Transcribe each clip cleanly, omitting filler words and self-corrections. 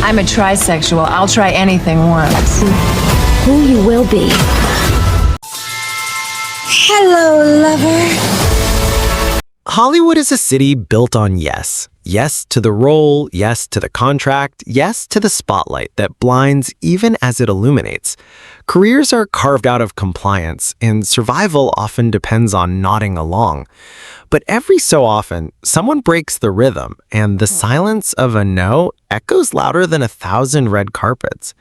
I'm a trisexual. I'll try anything once. Who you will be. Hello, lover. Hollywood is a city built on yes. Yes to the role, yes to the contract, yes to the spotlight that blinds even as it illuminates. Careers are carved out of compliance, and survival often depends on nodding along. But every so often, someone breaks the rhythm, and the silence of a no echoes louder than 1,000 red carpets.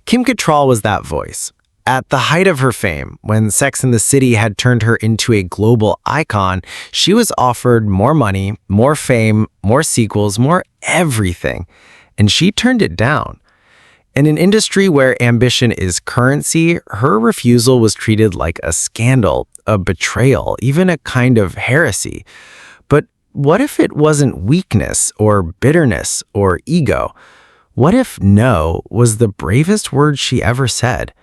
Kim Cattrall was that voice. At the height of her fame, when Sex and the City had turned her into a global icon, she was offered more money, more fame, more sequels, more everything. And she turned it down. In an industry where ambition is currency, her refusal was treated like a scandal, a betrayal, even a kind of heresy. But what if it wasn't weakness or bitterness or ego? What if no was the bravest word she ever said?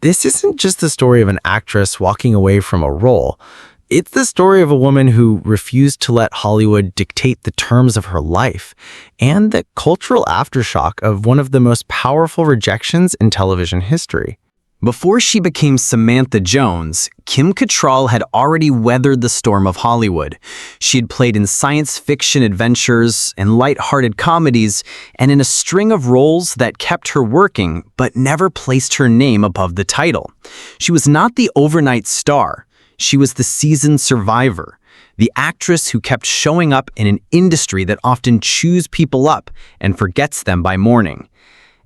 This isn't just the story of an actress walking away from a role. It's the story of a woman who refused to let Hollywood dictate the terms of her life, and the cultural aftershock of one of the most powerful rejections in television history. Before she became Samantha Jones, Kim Cattrall had already weathered the storm of Hollywood. She had played in science fiction adventures, in light-hearted comedies, and in a string of roles that kept her working, but never placed her name above the title. She was not the overnight star. She was the seasoned survivor, the actress who kept showing up in an industry that often chews people up and forgets them by morning.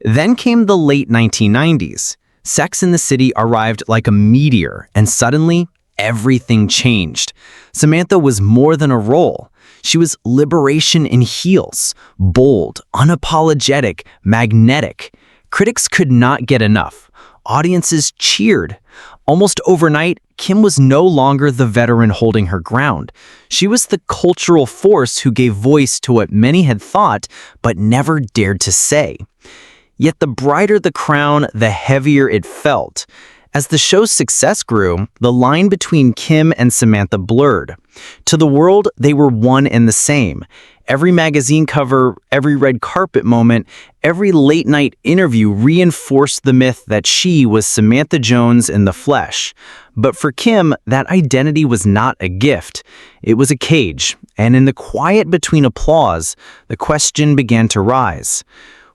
Then came the late 1990s. Sex and the City arrived like a meteor, and suddenly, everything changed. Samantha was more than a role. She was liberation in heels, bold, unapologetic, magnetic. Critics could not get enough. Audiences cheered. Almost overnight, Kim was no longer the veteran holding her ground. She was the cultural force who gave voice to what many had thought but never dared to say. Yet the brighter the crown, the heavier it felt. As the show's success grew, the line between Kim and Samantha blurred. To the world, they were one and the same. Every magazine cover, every red carpet moment, every late-night interview reinforced the myth that she was Samantha Jones in the flesh. But for Kim, that identity was not a gift. It was a cage, and in the quiet between applause, the question began to rise.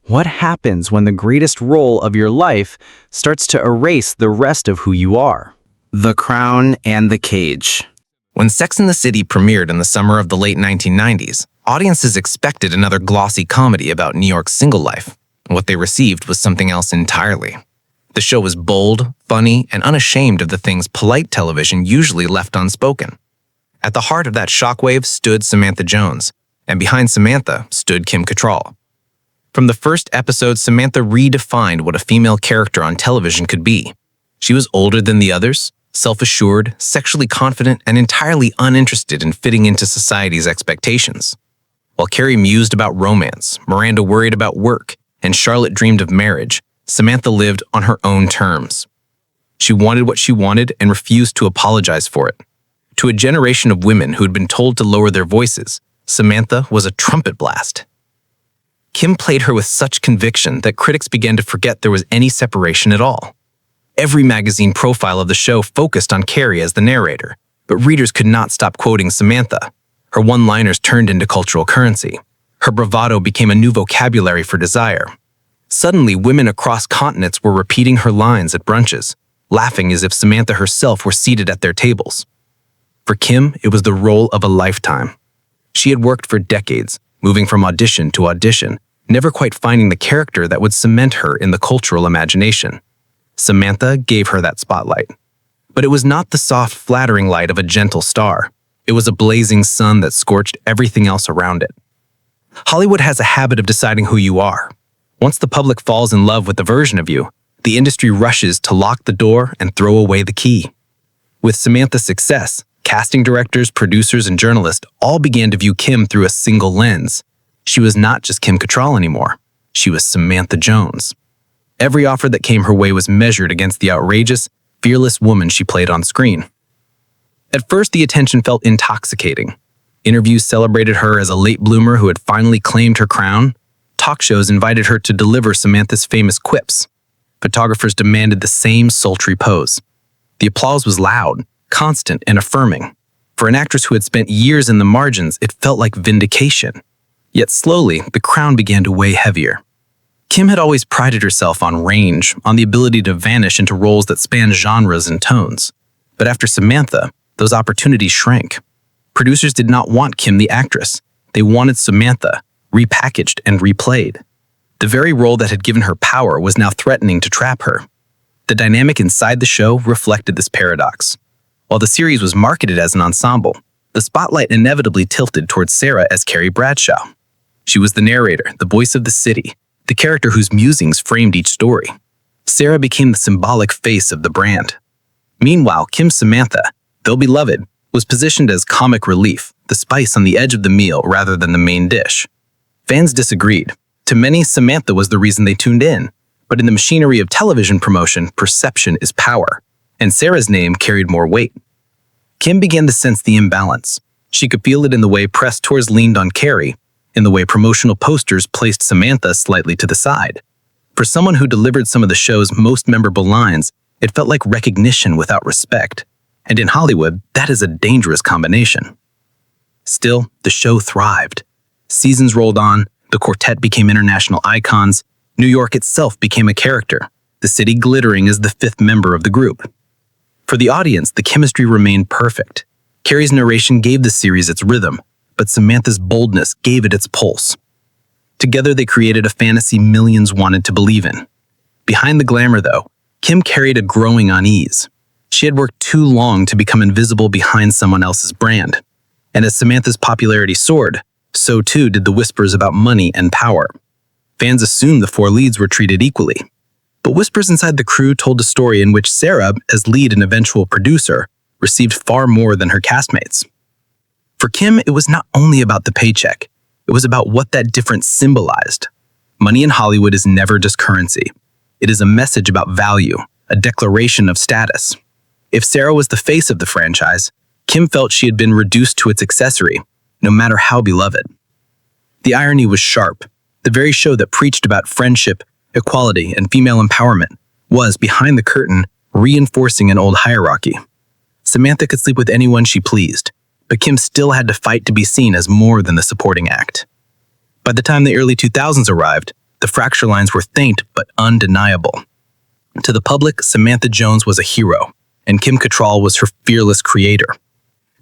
What happens when the greatest role of your life starts to erase the rest of who you are? The Crown and the Cage. When Sex and the City premiered in the summer of the late 1990s, audiences expected another glossy comedy about New York's single life. What they received was something else entirely. The show was bold, funny, and unashamed of the things polite television usually left unspoken. At the heart of that shockwave stood Samantha Jones, and behind Samantha stood Kim Cattrall. From the first episode, Samantha redefined what a female character on television could be. She was older than the others, self-assured, sexually confident, and entirely uninterested in fitting into society's expectations. While Carrie mused about romance, Miranda worried about work, and Charlotte dreamed of marriage, Samantha lived on her own terms. She wanted what she wanted and refused to apologize for it. To a generation of women who had been told to lower their voices, Samantha was a trumpet blast. Kim played her with such conviction that critics began to forget there was any separation at all. Every magazine profile of the show focused on Carrie as the narrator, but readers could not stop quoting Samantha. Her one-liners turned into cultural currency. Her bravado became a new vocabulary for desire. Suddenly, women across continents were repeating her lines at brunches, laughing as if Samantha herself were seated at their tables. For Kim, it was the role of a lifetime. She had worked for decades, moving from audition to audition, never quite finding the character that would cement her in the cultural imagination. Samantha gave her that spotlight. But it was not the soft, flattering light of a gentle star. It was a blazing sun that scorched everything else around it. Hollywood has a habit of deciding who you are. Once the public falls in love with a version of you, the industry rushes to lock the door and throw away the key. With Samantha's success, casting directors, producers, and journalists all began to view Kim through a single lens. She was not just Kim Cattrall anymore. She was Samantha Jones. Every offer that came her way was measured against the outrageous, fearless woman she played on screen. At first, the attention felt intoxicating. Interviews celebrated her as a late bloomer who had finally claimed her crown. talk shows invited her to deliver Samantha's famous quips. Photographers demanded the same sultry pose. The applause was loud, constant, and affirming. For an actress who had spent years in the margins, it felt like vindication. Yet slowly, the crown began to weigh heavier. Kim had always prided herself on range, on the ability to vanish into roles that spanned genres and tones. But after Samantha, those opportunities shrank. Producers did not want Kim the actress. They wanted Samantha, repackaged and replayed. The very role that had given her power was now threatening to trap her. The dynamic inside the show reflected this paradox. While the series was marketed as an ensemble, the spotlight inevitably tilted towards Sarah as Carrie Bradshaw. She was the narrator, the voice of the city, the character whose musings framed each story. Sarah became the symbolic face of the brand. Meanwhile, Kim's Samantha, though beloved, was positioned as comic relief, the spice on the edge of the meal rather than the main dish. Fans disagreed. To many, Samantha was the reason they tuned in. But in the machinery of television promotion, perception is power, and Sarah's name carried more weight. Kim began to sense the imbalance. She could feel it in the way press tours leaned on Carrie, in the way promotional posters placed Samantha slightly to the side. For someone who delivered some of the show's most memorable lines, it felt like recognition without respect. And in Hollywood, that is a dangerous combination. Still, the show thrived. Seasons rolled on, the quartet became international icons, New York itself became a character, the city glittering as the fifth member of the group. For the audience, the chemistry remained perfect. Carrie's narration gave the series its rhythm, but Samantha's boldness gave it its pulse. Together, they created a fantasy millions wanted to believe in. Behind the glamour, though, Kim carried a growing unease. She had worked too long to become invisible behind someone else's brand. And as Samantha's popularity soared, so too did the whispers about money and power. Fans assumed the four leads were treated equally. But whispers inside the crew told a story in which Sarah, as lead and eventual producer, received far more than her castmates. For Kim, it was not only about the paycheck. It was about what that difference symbolized. Money in Hollywood is never just currency. It is a message about value, a declaration of status. If Sarah was the face of the franchise, Kim felt she had been reduced to its accessory, no matter how beloved. The irony was sharp. The very show that preached about friendship, equality, and female empowerment was, behind the curtain, reinforcing an old hierarchy. Samantha could sleep with anyone she pleased, but Kim still had to fight to be seen as more than the supporting act. By the time the early 2000s arrived, the fracture lines were faint but undeniable. To the public, Samantha Jones was a hero, and Kim Cattrall was her fearless creator.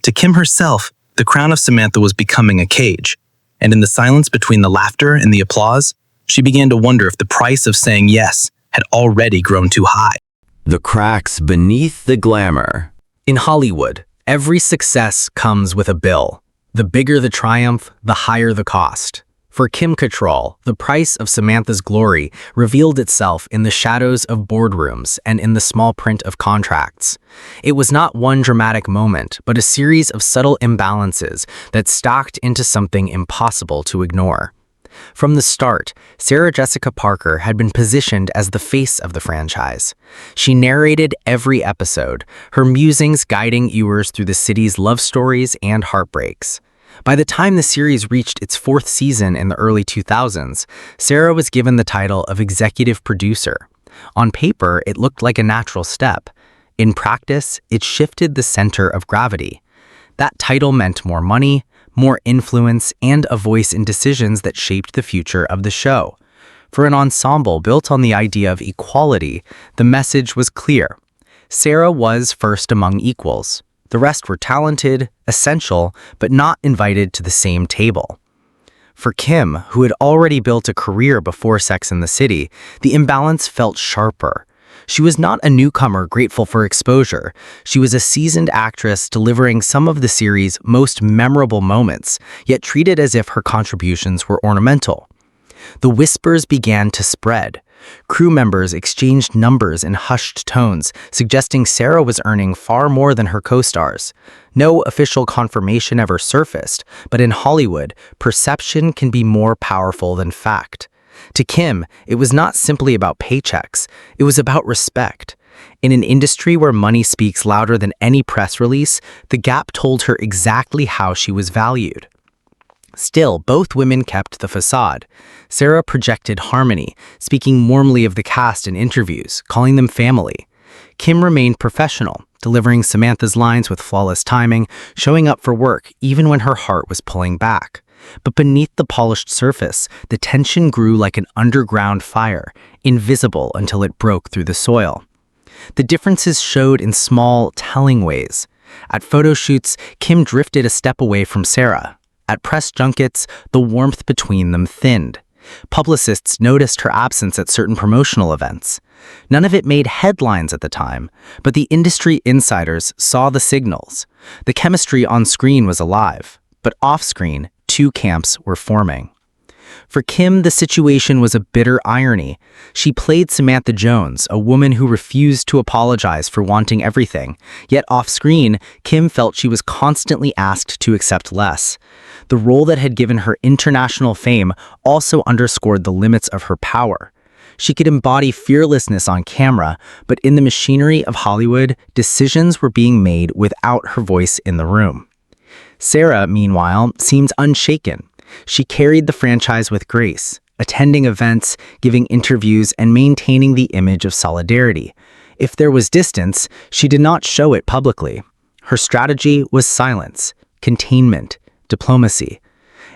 To Kim herself, the crown of Samantha was becoming a cage, and in the silence between the laughter and the applause, she began to wonder if the price of saying yes had already grown too high. The cracks beneath the glamour. In Hollywood, every success comes with a bill. The bigger the triumph, the higher the cost. For Kim Cattrall, the price of Samantha's glory revealed itself in the shadows of boardrooms and in the small print of contracts. It was not one dramatic moment, but a series of subtle imbalances that stacked into something impossible to ignore. From the start, Sarah Jessica Parker had been positioned as the face of the franchise. She narrated every episode, her musings guiding viewers through the city's love stories and heartbreaks. By the time the series reached its fourth season in the early 2000s, Sarah was given the title of executive producer. On paper, it looked like a natural step. In practice, it shifted the center of gravity. That title meant more money, more influence, and a voice in decisions that shaped the future of the show. For an ensemble built on the idea of equality, the message was clear. Sarah was first among equals. The rest were talented, essential, but not invited to the same table. For Kim, who had already built a career before Sex and the City, the imbalance felt sharper. She was not a newcomer grateful for exposure. She was a seasoned actress delivering some of the series' most memorable moments, yet treated as if her contributions were ornamental. The whispers began to spread. Crew members exchanged numbers in hushed tones, suggesting Sarah was earning far more than her co-stars. No official confirmation ever surfaced, but in Hollywood, perception can be more powerful than fact. To Kim, it was not simply about paychecks, it was about respect. In an industry where money speaks louder than any press release, the gap told her exactly how she was valued. Still, both women kept the facade. Sarah projected harmony, speaking warmly of the cast in interviews, calling them family. Kim remained professional, delivering Samantha's lines with flawless timing, showing up for work even when her heart was pulling back. But beneath the polished surface, the tension grew like an underground fire, invisible until it broke through the soil. The differences showed in small, telling ways. At photo shoots, Kim drifted a step away from Sarah. At press junkets, the warmth between them thinned. Publicists noticed her absence at certain promotional events. None of it made headlines at the time, but the industry insiders saw the signals. The chemistry on screen was alive, but off-screen, two camps were forming. For Kim, the situation was a bitter irony. She played Samantha Jones, a woman who refused to apologize for wanting everything. Yet off-screen, Kim felt she was constantly asked to accept less. The role that had given her international fame also underscored the limits of her power. She could embody fearlessness on camera, but in the machinery of Hollywood, decisions were being made without her voice in the room. Sarah, meanwhile, seemed unshaken. She carried the franchise with grace, attending events, giving interviews, and maintaining the image of solidarity. If there was distance, she did not show it publicly. Her strategy was silence, containment, diplomacy.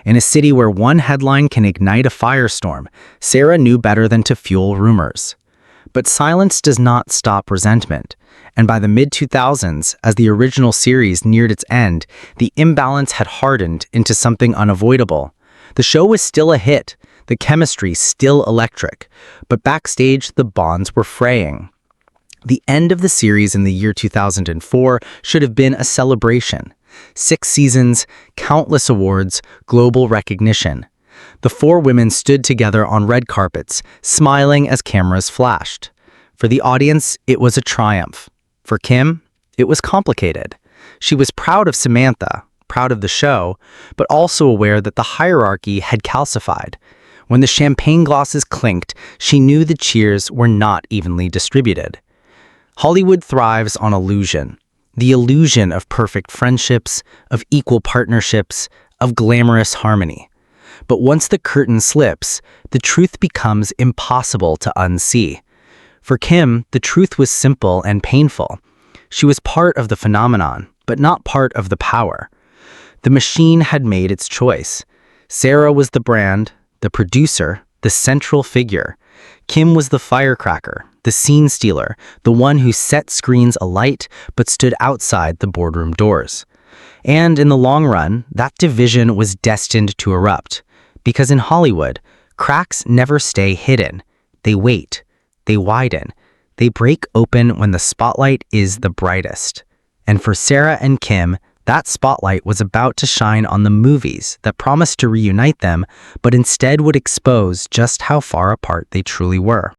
In a city where one headline can ignite a firestorm, Sarah knew better than to fuel rumors. But silence does not stop resentment, and by the mid-2000s, as the original series neared its end, the imbalance had hardened into something unavoidable. The show was still a hit, the chemistry still electric, but backstage the bonds were fraying. The end of the series in the year 2004 should have been a celebration. 6 seasons, countless awards, global recognition. The 4 women stood together on red carpets, smiling as cameras flashed. For the audience, it was a triumph. For Kim, it was complicated. She was proud of Samantha, proud of the show, but also aware that the hierarchy had calcified. When the champagne glasses clinked, she knew the cheers were not evenly distributed. Hollywood thrives on illusion. The illusion of perfect friendships, of equal partnerships, of glamorous harmony. But once the curtain slips, the truth becomes impossible to unsee. For Kim, the truth was simple and painful. She was part of the phenomenon, but not part of the power. The machine had made its choice. Sarah was the brand, the producer, the central figure. Kim was the firecracker, the scene stealer, the one who set screens alight but stood outside the boardroom doors. And in the long run, that division was destined to erupt. Because in Hollywood, cracks never stay hidden. They wait. They widen. They break open when the spotlight is the brightest. And for Sarah and Kim, that spotlight was about to shine on the movies that promised to reunite them, but instead would expose just how far apart they truly were.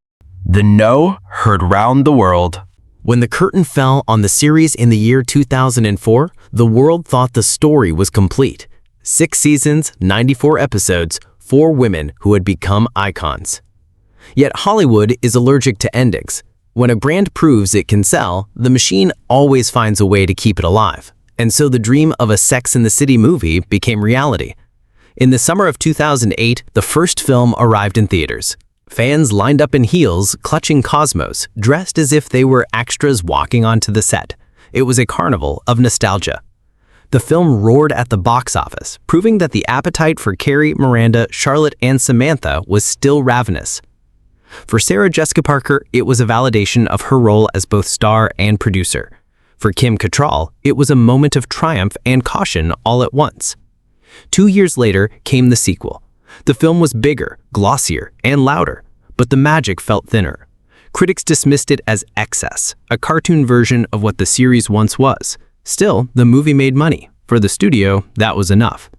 The no heard round the world. When the curtain fell on the series in the year 2004, the world thought the story was complete. 6 seasons, 94 episodes, 4 women who had become icons. Yet Hollywood is allergic to endings. When a brand proves it can sell, the machine always finds a way to keep it alive. And so the dream of a Sex and the City movie became reality. In the summer of 2008, the first film arrived in theaters. Fans lined up in heels, clutching cosmos, dressed as if they were extras walking onto the set. It was a carnival of nostalgia. The film roared at the box office, proving that the appetite for Carrie, Miranda, Charlotte, and Samantha was still ravenous. For Sarah Jessica Parker, it was a validation of her role as both star and producer. For Kim Cattrall, it was a moment of triumph and caution all at once. 2 years later came the sequel. The film was bigger, glossier, and louder, but the magic felt thinner. Critics dismissed it as excess, a cartoon version of what the series once was. Still, the movie made money. For the studio, that was enough.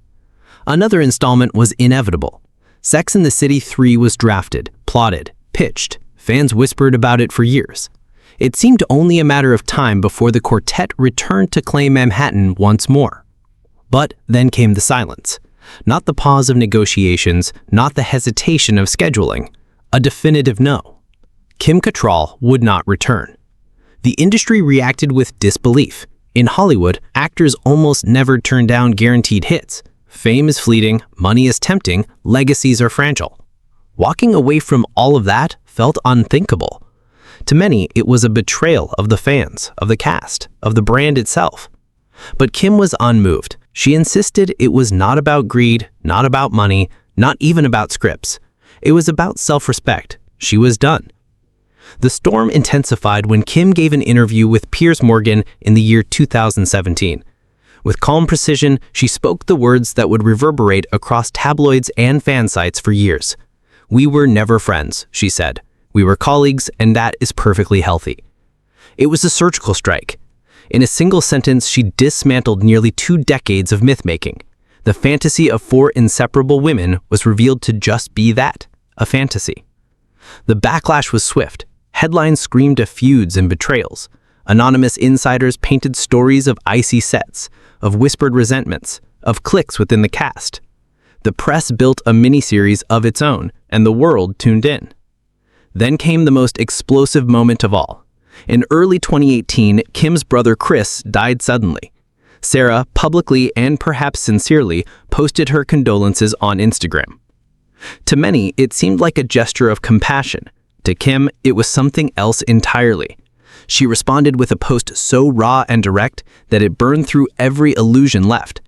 Another installment was inevitable. Sex and the City 3 was drafted, plotted, pitched. Fans whispered about it for years. It seemed only a matter of time before the quartet returned to claim Manhattan once more. But then came the silence. Not the pause of negotiations, not the hesitation of scheduling. A definitive no. Kim Cattrall would not return. The industry reacted with disbelief. In Hollywood, actors almost never turned down guaranteed hits. Fame is fleeting, money is tempting, legacies are fragile. Walking away from all of that felt unthinkable. To many, it was a betrayal of the fans, of the cast, of the brand itself. But Kim was unmoved. She insisted it was not about greed, not about money, not even about scripts. It was about self-respect. She was done. The storm intensified when Kim gave an interview with Piers Morgan in the year 2017. With calm precision, she spoke the words that would reverberate across tabloids and fan sites for years. "We were never friends," she said. "We were colleagues, and that is perfectly healthy." It was a surgical strike. In a single sentence, she dismantled nearly 2 decades of myth-making. The fantasy of 4 inseparable women was revealed to just be that, a fantasy. The backlash was swift. Headlines screamed of feuds and betrayals. Anonymous insiders painted stories of icy sets, of whispered resentments, of cliques within the cast. The press built a miniseries of its own, and the world tuned in. Then came the most explosive moment of all. In early 2018, Kim's brother Chris died suddenly. Sarah, publicly and perhaps sincerely, posted her condolences on Instagram. To many, it seemed like a gesture of compassion. To Kim, it was something else entirely. She responded with a post so raw and direct that it burned through every illusion left.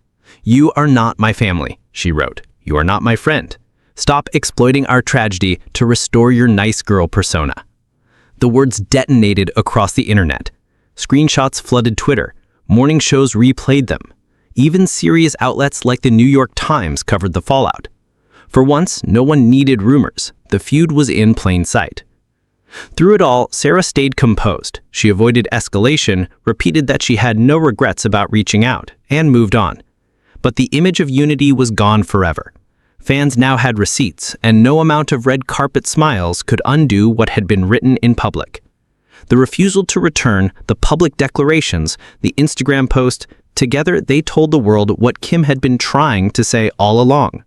"You are not my family," she wrote. "You are not my friend. Stop exploiting our tragedy to restore your nice girl persona." The words detonated across the internet. Screenshots flooded Twitter. Morning shows replayed them. Even serious outlets like the New York Times covered the fallout. For once, no one needed rumors. The feud was in plain sight. Through it all, Sarah stayed composed. She avoided escalation, repeated that she had no regrets about reaching out, and moved on. But the image of unity was gone forever. Fans now had receipts, and no amount of red carpet smiles could undo what had been written in public. The refusal to return, the public declarations, the Instagram post, together they told the world what Kim had been trying to say all along.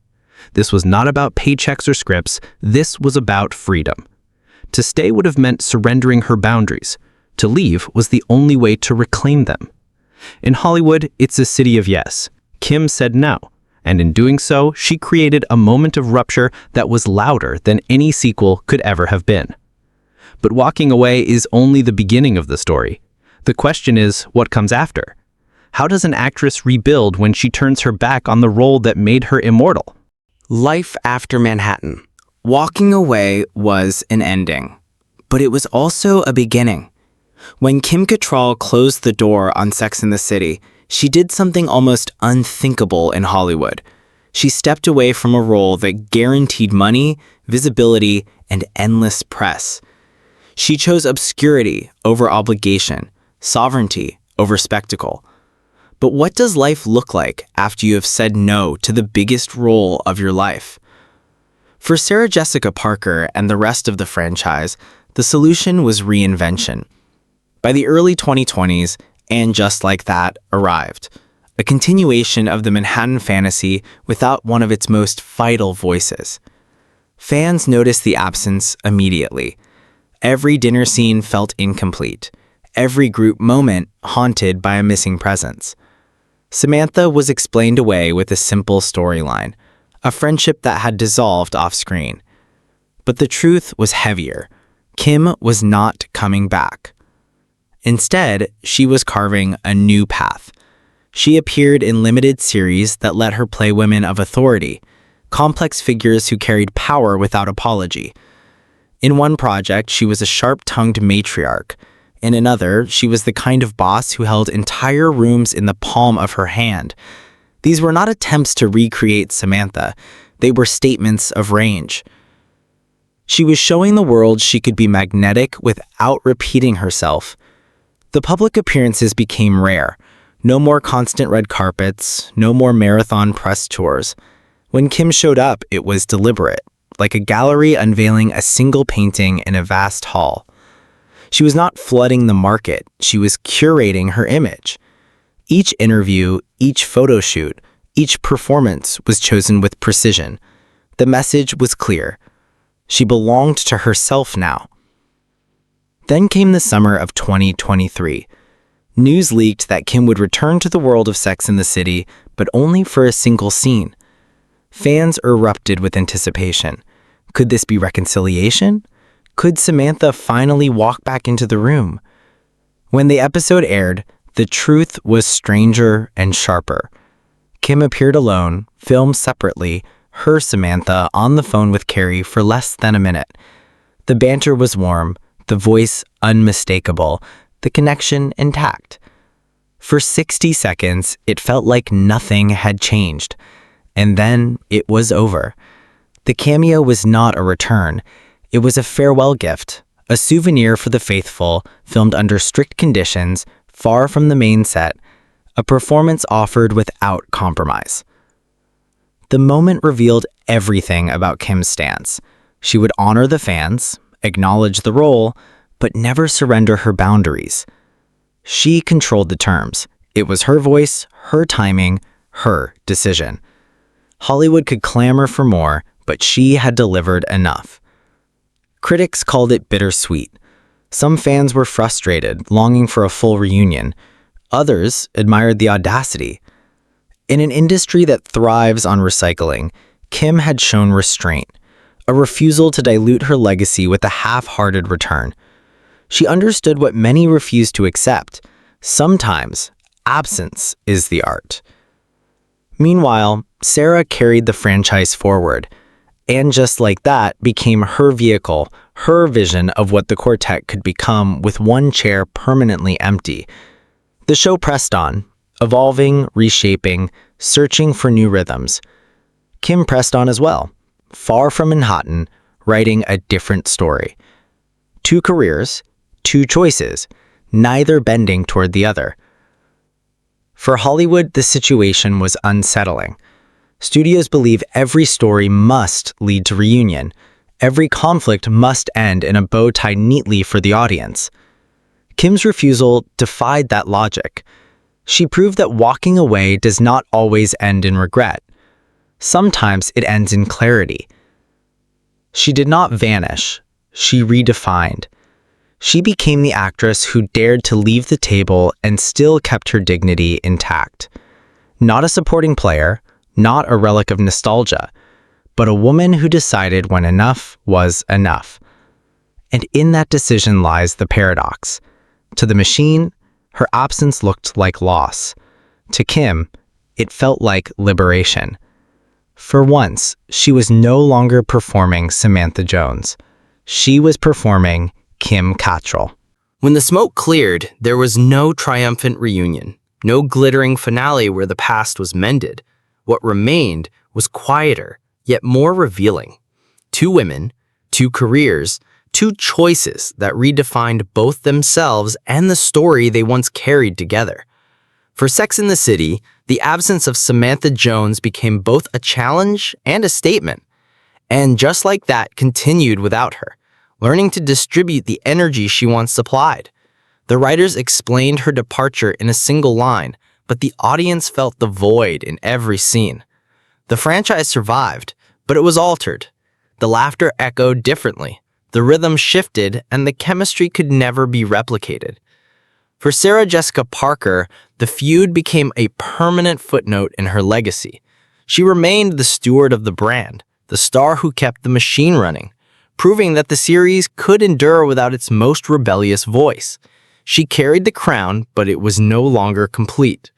This was not about paychecks or scripts, this was about freedom. To stay would have meant surrendering her boundaries. To leave was the only way to reclaim them. In Hollywood, it's a city of yes. Kim said no, and in doing so, she created a moment of rupture that was louder than any sequel could ever have been. But walking away is only the beginning of the story. The question is, what comes after? How does an actress rebuild when she turns her back on the role that made her immortal? Life after Manhattan. Walking away was an ending, but it was also a beginning. When Kim Cattrall closed the door on Sex and the City, she did something almost unthinkable in Hollywood. She stepped away from a role that guaranteed money, visibility, and endless press. She chose obscurity over obligation, sovereignty over spectacle. But what does life look like after you have said no to the biggest role of your life? For Sarah Jessica Parker and the rest of the franchise, the solution was reinvention. By the early 2020s, And Just Like That arrived, a continuation of the Manhattan fantasy without one of its most vital voices. Fans noticed the absence immediately. Every dinner scene felt incomplete, every group moment haunted by a missing presence. Samantha was explained away with a simple storyline, a friendship that had dissolved off-screen. But the truth was heavier. Kim was not coming back. Instead, she was carving a new path. She appeared in limited series that let her play women of authority, complex figures who carried power without apology. In one project, she was a sharp-tongued matriarch. In another, she was the kind of boss who held entire rooms in the palm of her hand. These were not attempts to recreate Samantha. They were statements of range. She was showing the world she could be magnetic without repeating herself. The public appearances became rare. No more constant red carpets, no more marathon press tours. When Kim showed up, it was deliberate, like a gallery unveiling a single painting in a vast hall. She was not flooding the market, she was curating her image. Each interview, each photo shoot, each performance was chosen with precision. The message was clear. She belonged to herself now. Then came the summer of 2023. News leaked that Kim would return to the world of Sex and the City, but only for a single scene. Fans erupted with anticipation. Could this be reconciliation? Could Samantha finally walk back into the room? When the episode aired, the truth was stranger and sharper. Kim appeared alone, filmed separately, her Samantha on the phone with Carrie for less than a minute. The banter was warm, the voice unmistakable, the connection intact. For 60 seconds, it felt like nothing had changed. And then it was over. The cameo was not a return. It was a farewell gift, a souvenir for the faithful, filmed under strict conditions, far from the main set, a performance offered without compromise. The moment revealed everything about Kim's stance. She would honor the fans, acknowledge the role, but never surrender her boundaries. She controlled the terms. It was her voice, her timing, her decision. Hollywood could clamor for more, but she had delivered enough. Critics called it bittersweet. Some fans were frustrated, longing for a full reunion. Others admired the audacity. In an industry that thrives on recycling, Kim had shown restraint, a refusal to dilute her legacy with a half-hearted return. She understood what many refuse to accept. Sometimes, absence is the art. Meanwhile, Sarah carried the franchise forward, and just like that, became her vehicle, her vision of what the quartet could become with one chair permanently empty. The show pressed on, evolving, reshaping, searching for new rhythms. Kim pressed on as well, far from Manhattan, writing a different story. 2 careers, 2 choices, neither bending toward the other. For Hollywood, the situation was unsettling. Studios believe every story must lead to reunion. Every conflict must end in a bow tied neatly for the audience. Kim's refusal defied that logic. She proved that walking away does not always end in regret. Sometimes it ends in clarity. She did not vanish. She redefined. She became the actress who dared to leave the table and still kept her dignity intact. Not a supporting player, not a relic of nostalgia, but a woman who decided when enough was enough. And in that decision lies the paradox. To the machine, her absence looked like loss. To Kim, it felt like liberation. For once, she was no longer performing Samantha Jones. She was performing Kim Cattrall. When the smoke cleared, there was no triumphant reunion, no glittering finale where the past was mended. What remained was quieter, yet more revealing. 2 women, 2 careers, 2 choices that redefined both themselves and the story they once carried together. For Sex and the City, the absence of Samantha Jones became both a challenge and a statement. And just like that, continued without her, learning to distribute the energy she once supplied. The writers explained her departure in a single line, but the audience felt the void in every scene. The franchise survived, but it was altered. The laughter echoed differently, the rhythm shifted, and the chemistry could never be replicated. For Sarah Jessica Parker, the feud became a permanent footnote in her legacy. She remained the steward of the brand, the star who kept the machine running, proving that the series could endure without its most rebellious voice. She carried the crown, but it was no longer complete.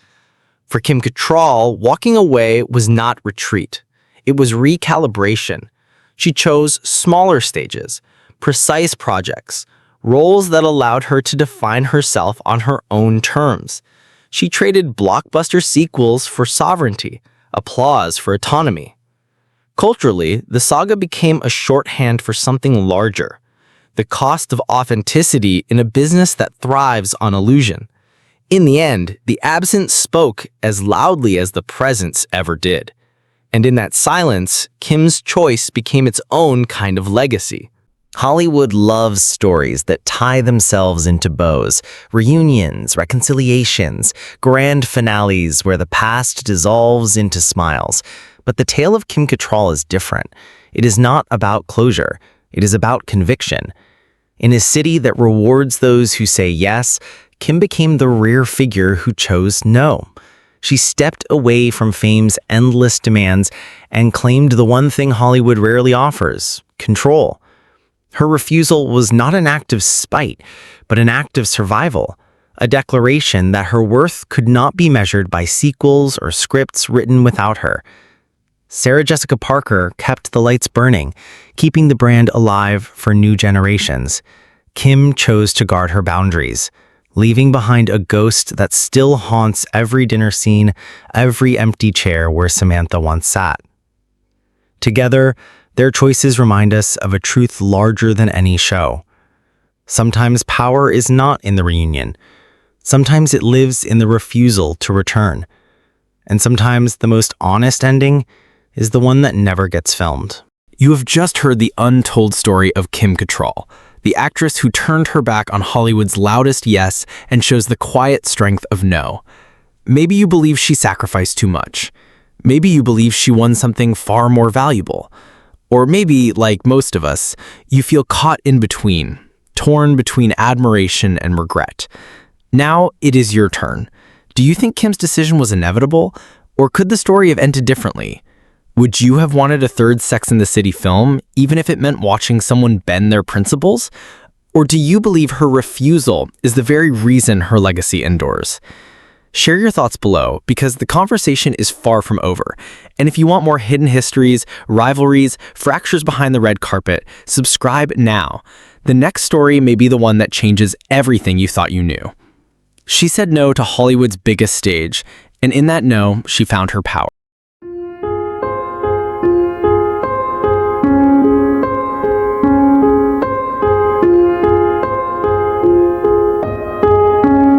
For Kim Cattrall, walking away was not retreat. It was recalibration. She chose smaller stages, precise projects, roles that allowed her to define herself on her own terms. She traded blockbuster sequels for sovereignty, applause for autonomy. Culturally, the saga became a shorthand for something larger, the cost of authenticity in a business that thrives on illusion. In the end, the absence spoke as loudly as the presence ever did. And in that silence, Kim's choice became its own kind of legacy. Hollywood loves stories that tie themselves into bows, reunions, reconciliations, grand finales where the past dissolves into smiles. But the tale of Kim Cattrall is different. It is not about closure. It is about conviction. In a city that rewards those who say yes, Kim became the rare figure who chose no. She stepped away from fame's endless demands and claimed the one thing Hollywood rarely offers: control. Her refusal was not an act of spite, but an act of survival, a declaration that her worth could not be measured by sequels or scripts written without her. Sarah Jessica Parker kept the lights burning, keeping the brand alive for new generations. Kim chose to guard her boundaries, leaving behind a ghost that still haunts every dinner scene, every empty chair where Samantha once sat. Together, their choices remind us of a truth larger than any show. Sometimes power is not in the reunion. Sometimes it lives in the refusal to return. And sometimes the most honest ending is the one that never gets filmed. You have just heard the untold story of Kim Cattrall, the actress who turned her back on Hollywood's loudest yes and shows the quiet strength of no. Maybe you believe she sacrificed too much. Maybe you believe she won something far more valuable. Or maybe, like most of us, you feel caught in between, torn between admiration and regret. Now it is your turn. Do you think Kim's decision was inevitable, or could the story have ended differently? Would you have wanted a third Sex and the City film, even if it meant watching someone bend their principles? Or do you believe her refusal is the very reason her legacy endures? Share your thoughts below, because the conversation is far from over. And if you want more hidden histories, rivalries, fractures behind the red carpet, subscribe now. The next story may be the one that changes everything you thought you knew. She said no to Hollywood's biggest stage, and in that no, she found her power.